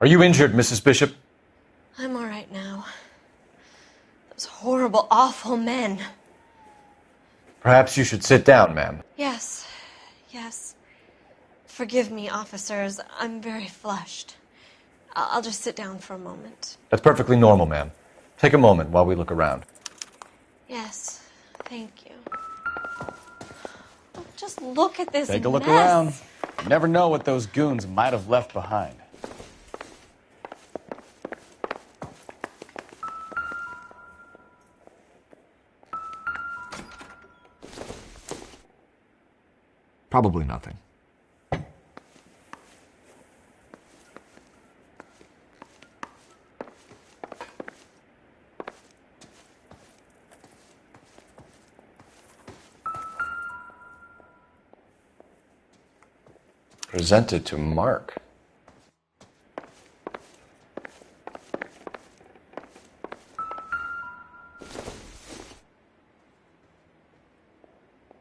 Are you injured, Mrs. Bishop? I'm all right now. Those horrible, awful men. Perhaps you should sit down, ma'am. Yes. Forgive me, officers. I'm very flushed. I'll just sit down for a moment. That's perfectly normal, ma'am. Take a moment while we look around. Yes, thank you. Oh, just look at this mess. Take a look around. You never know what those goons might have left behind. Probably nothing. Presented to Mark.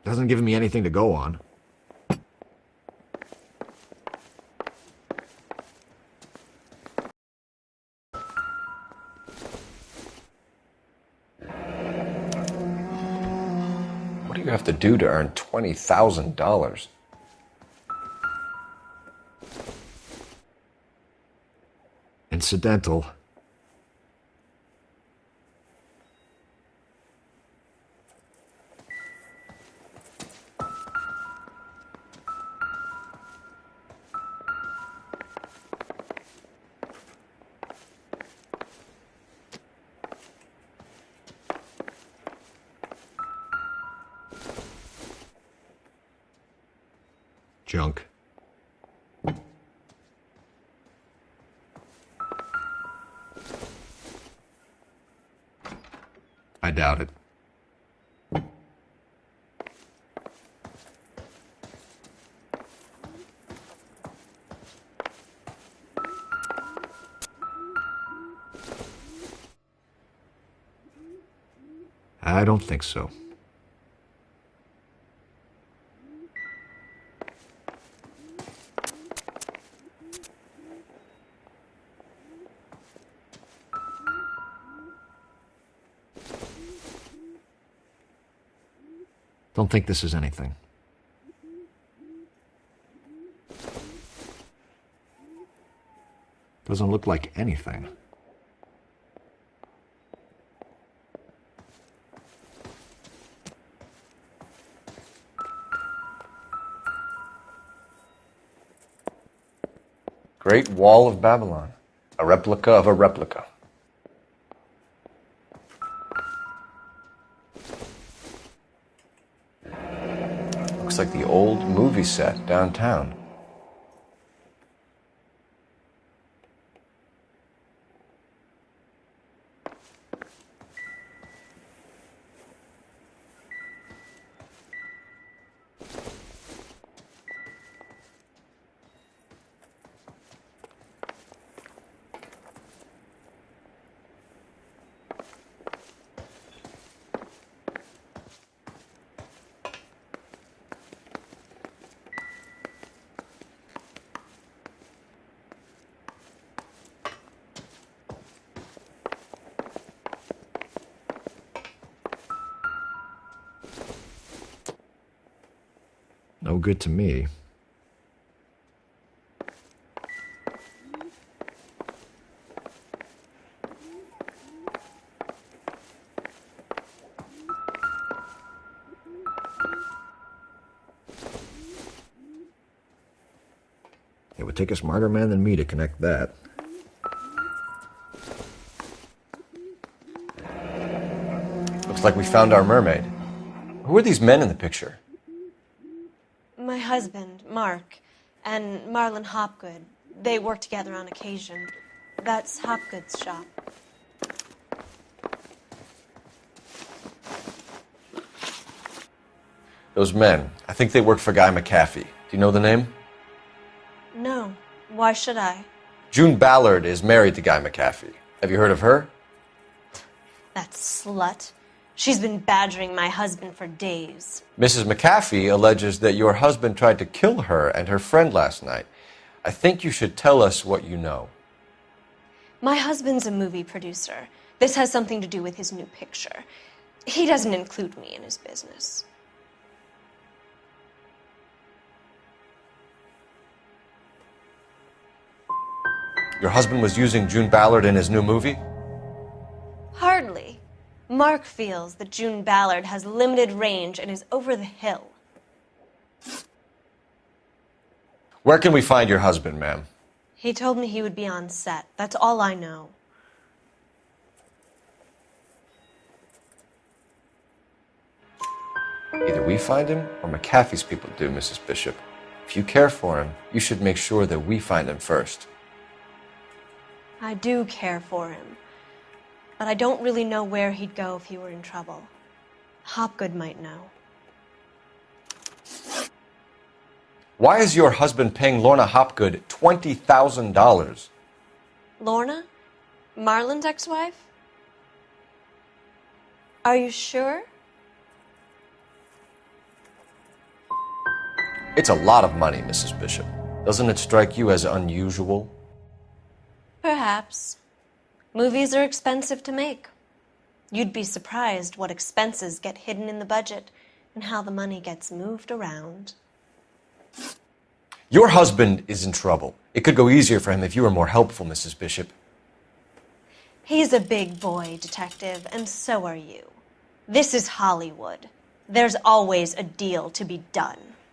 Doesn't give me anything to go on. What do you have to do to earn $20,000? Incidental. Junk. I doubt it. I don't think so. Don't think this is anything. Doesn't look like anything. Great Wall of Babylon. A replica of a replica. Looks like the old movie set downtown. No good to me. It would take a smarter man than me to connect that. Looks like we found our mermaid. Who are these men in the picture? My husband, Mark, and Marlon Hopgood. They work together on occasion. That's Hopgood's shop. Those men, I think they work for Guy McAfee. Do you know the name? No. Why should I? June Ballard is married to Guy McAfee. Have you heard of her? That slut. She's been badgering my husband for days. Mrs. McAfee alleges that your husband tried to kill her and her friend last night. I think you should tell us what you know. My husband's a movie producer. This has something to do with his new picture. He doesn't include me in his business. Your husband was using June Ballard in his new movie? Hardly. Mark feels that June Ballard has limited range and is over the hill. Where can we find your husband, ma'am? He told me he would be on set. That's all I know. Either we find him or McAfee's people do, Mrs. Bishop. If you care for him, you should make sure that we find him first. I do care for him, but I don't really know where he'd go if he were in trouble. Hopgood might know. Why is your husband paying Lorna Hopgood $20,000? Lorna? Marlon's ex-wife? Are you sure? It's a lot of money, Mrs. Bishop. Doesn't it strike you as unusual? Perhaps. Movies are expensive to make. You'd be surprised what expenses get hidden in the budget and how the money gets moved around. Your husband is in trouble. It could go easier for him if you were more helpful, Mrs. Bishop. He's a big boy, Detective, and so are you. This is Hollywood. There's always a deal to be done.